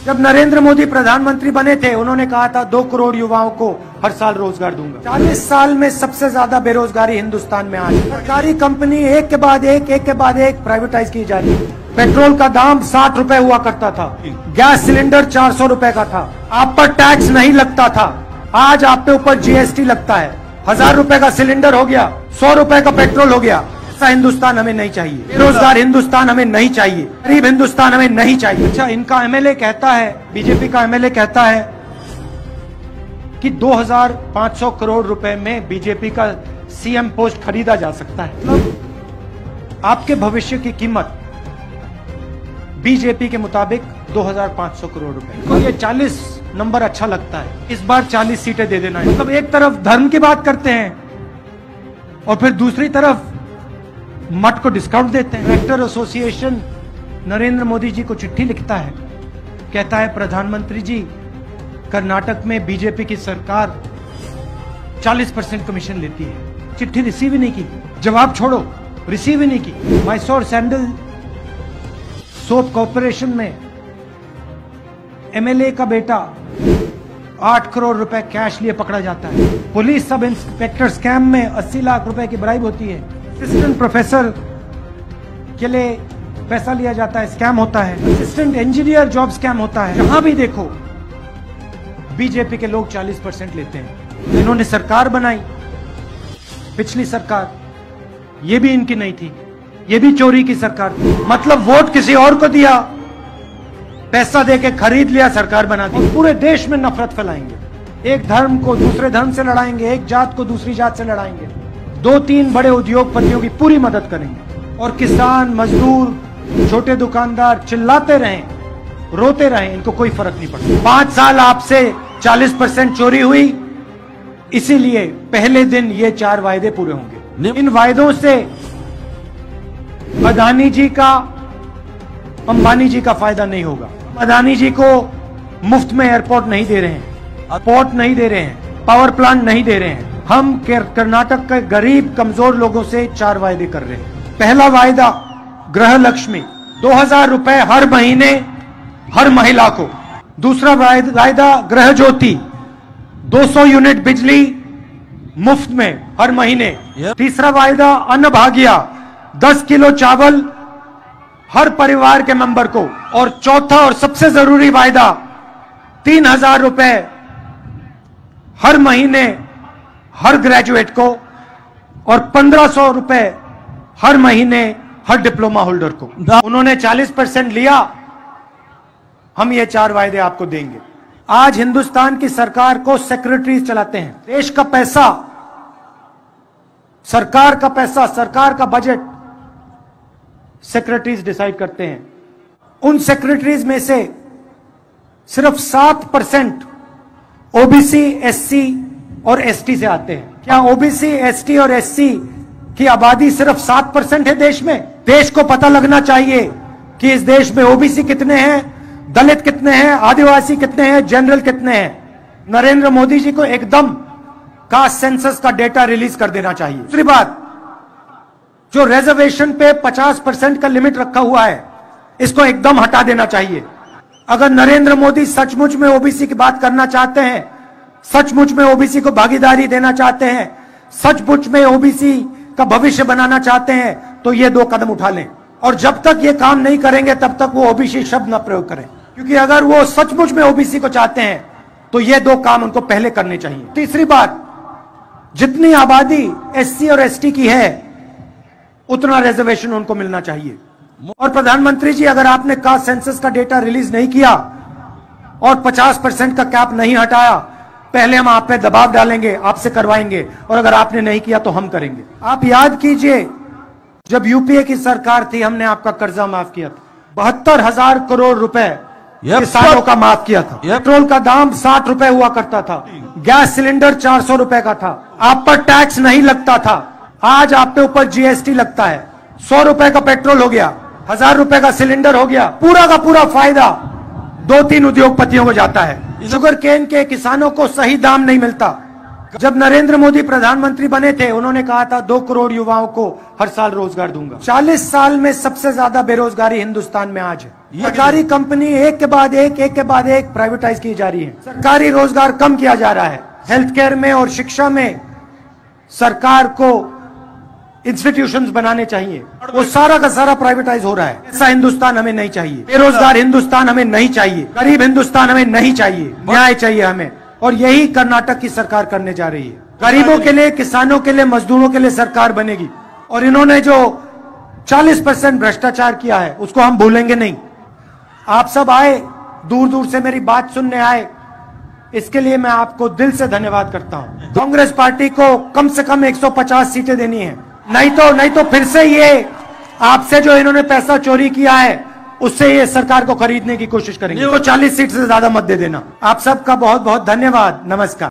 जब नरेंद्र मोदी प्रधानमंत्री बने थे उन्होंने कहा था 2 करोड़ युवाओं को हर साल रोजगार दूंगा। 40 साल में सबसे ज्यादा बेरोजगारी हिंदुस्तान में आज। सरकारी कंपनी एक के बाद एक प्राइवेटाइज की जा रही है। पेट्रोल का दाम 60 रुपए हुआ करता था, गैस सिलेंडर 400 रुपए का था, आप पर टैक्स नहीं लगता था, आज आप पे ऊपर जीएसटी लगता है। 1000 रुपए का सिलेंडर हो गया, 100 रुपए का पेट्रोल हो गया। ऐसा हिंदुस्तान हमें नहीं चाहिए, बेरोजगार हिंदुस्तान हमें नहीं चाहिए, गरीब हिंदुस्तान हमें नहीं चाहिए। अच्छा, इनका एमएलए कहता है, बीजेपी का एमएलए कहता है कि 2500 करोड़ रुपए में बीजेपी का सीएम पोस्ट खरीदा जा सकता है। मतलब आपके भविष्य की कीमत बीजेपी के मुताबिक 2500 करोड़ रुपए। तो ये 40 नंबर अच्छा लगता है, इस बार 40 सीटें दे देना है। मतलब एक तरफ धर्म की बात करते हैं और फिर दूसरी तरफ मठ को डिस्काउंट देते हैं। डायरेक्टर एसोसिएशन नरेंद्र मोदी जी को चिट्ठी लिखता है, कहता है प्रधानमंत्री जी, कर्नाटक में बीजेपी की सरकार 40% कमीशन लेती है। चिट्ठी रिसीव ही नहीं की, जवाब छोड़ो, रिसीव ही नहीं की। मैसूर सैंडल सोप कॉर्पोरेशन में एमएलए का बेटा 8 करोड़ रुपए कैश लिए पकड़ा जाता है। पुलिस सब इंस्पेक्टर स्कैम में 80 लाख रुपए की ब्राइब होती है। असिस्टेंट प्रोफेसर के लिए पैसा लिया जाता है, स्कैम होता है। असिस्टेंट इंजीनियर जॉब स्कैम होता है। जहां भी देखो बीजेपी के लोग 40% लेते हैं। इन्होंने सरकार बनाई, पिछली सरकार, ये भी इनकी नहीं थी, ये भी चोरी की सरकार थी। मतलब वोट किसी और को दिया, पैसा देके खरीद लिया, सरकार बना दी। पूरे देश में नफरत फैलाएंगे, एक धर्म को दूसरे धर्म से लड़ाएंगे, एक जात को दूसरी जात से लड़ाएंगे। 2-3 बड़े उद्योगपतियों की पूरी मदद करेंगे और किसान, मजदूर, छोटे दुकानदार चिल्लाते रहें, रोते रहें, इनको कोई फर्क नहीं पड़ता। 5 साल आपसे 40% चोरी हुई, इसीलिए पहले दिन ये 4 वायदे पूरे होंगे। इन वायदों से अदानी जी का, अंबानी जी का फायदा नहीं होगा। अदानी जी को मुफ्त में एयरपोर्ट नहीं दे रहे हैं, पोर्ट नहीं दे रहे हैं, पावर प्लांट नहीं दे रहे हैं। हम कर्नाटक के गरीब कमजोर लोगों से 4 वायदे कर रहे हैं। पहला वायदा गृह लक्ष्मी, 2000 रुपए हर महीने हर महिला को। दूसरा वायदा गृह ज्योति, 200 यूनिट बिजली मुफ्त में हर महीने। तीसरा वायदा अन्न भाग्य, 10 किलो चावल हर परिवार के मेंबर को। और चौथा और सबसे जरूरी वायदा 3000 रुपए हर महीने हर ग्रेजुएट को और 1500 रुपए हर महीने हर डिप्लोमा होल्डर को। उन्होंने 40% लिया, हम ये 4 वायदे आपको देंगे। आज हिंदुस्तान की सरकार को सेक्रेटरीज चलाते हैं। देश का पैसा, सरकार का पैसा, सरकार का बजट सेक्रेटरीज डिसाइड करते हैं। उन सेक्रेटरीज में से सिर्फ 7% ओबीसी, एससी और एसटी से आते हैं। क्या ओबीसी, एसटी और एससी की आबादी सिर्फ 7% है देश में? देश को पता लगना चाहिए कि इस देश में ओबीसी कितने हैं, दलित कितने हैं, आदिवासी कितने हैं, जनरल कितने हैं। नरेंद्र मोदी जी को एकदम कास्ट सेंसस का डेटा रिलीज कर देना चाहिए। दूसरी बात, जो रिजर्वेशन पे 50% का लिमिट रखा हुआ है, इसको एकदम हटा देना चाहिए। अगर नरेंद्र मोदी सचमुच में ओबीसी की बात करना चाहते हैं, सचमुच में ओबीसी को भागीदारी देना चाहते हैं, सचमुच में ओबीसी का भविष्य बनाना चाहते हैं, तो ये 2 कदम उठा लें। और जब तक ये काम नहीं करेंगे तब तक वो ओबीसी शब्द न प्रयोग करें, क्योंकि अगर वो सचमुच में ओबीसी को चाहते हैं तो ये 2 काम उनको पहले करने चाहिए। तीसरी बात, जितनी आबादी एससी और एसटी की है उतना रिजर्वेशन उनको मिलना चाहिए। और प्रधानमंत्री जी, अगर आपने कास्ट सेंसस का डेटा रिलीज नहीं किया और 50% का कैप नहीं हटाया, पहले हम आप पे दबाव डालेंगे, आपसे करवाएंगे, और अगर आपने नहीं किया तो हम करेंगे। आप याद कीजिए, जब यूपीए की सरकार थी, हमने आपका कर्जा माफ किया था, 72,000 करोड़ रुपए किसानों का माफ किया था। पेट्रोल का दाम 60 रुपए हुआ करता था, गैस सिलेंडर 400 रुपए का था, आप पर टैक्स नहीं लगता था, आज आप पे ऊपर जीएसटी लगता है। 100 रुपए का पेट्रोल हो गया, 1000 रुपए का सिलेंडर हो गया। पूरा का पूरा फायदा 2-3 उद्योगपतियों को जाता है। शुगर केन के किसानों को सही दाम नहीं मिलता। जब नरेंद्र मोदी प्रधानमंत्री बने थे उन्होंने कहा था 2 करोड़ युवाओं को हर साल रोजगार दूंगा। 40 साल में सबसे ज्यादा बेरोजगारी हिंदुस्तान में आज है। सरकारी कंपनी एक के बाद एक प्राइवेटाइज की जा रही है। सरकारी रोजगार कम किया जा रहा है। हेल्थ केयर में और शिक्षा में सरकार को इंस्टीट्यूशंस बनाने चाहिए, वो सारा का सारा प्राइवेटाइज हो रहा है। ऐसा हिंदुस्तान हमें नहीं चाहिए। बेरोजगार हिंदुस्तान हमें नहीं चाहिए। गरीब हिंदुस्तान हमें नहीं चाहिए। न्याय चाहिए हमें, और यही कर्नाटक की सरकार करने जा रही है। गरीबों के लिए, किसानों के लिए, मजदूरों के लिए सरकार बनेगी। और इन्होंने जो 40% भ्रष्टाचार किया है उसको हम भूलेंगे नहीं। आप सब आए, दूर दूर से मेरी बात सुनने आए, इसके लिए मैं आपको दिल से धन्यवाद करता हूं। कांग्रेस पार्टी को कम से कम 150 सीटें देनी है, नहीं तो फिर से ये आपसे जो इन्होंने पैसा चोरी किया है उससे ये सरकार को खरीदने की कोशिश करेंगे। तो 40 सीट से ज्यादा मत दे देना। आप सबका बहुत बहुत धन्यवाद। नमस्कार।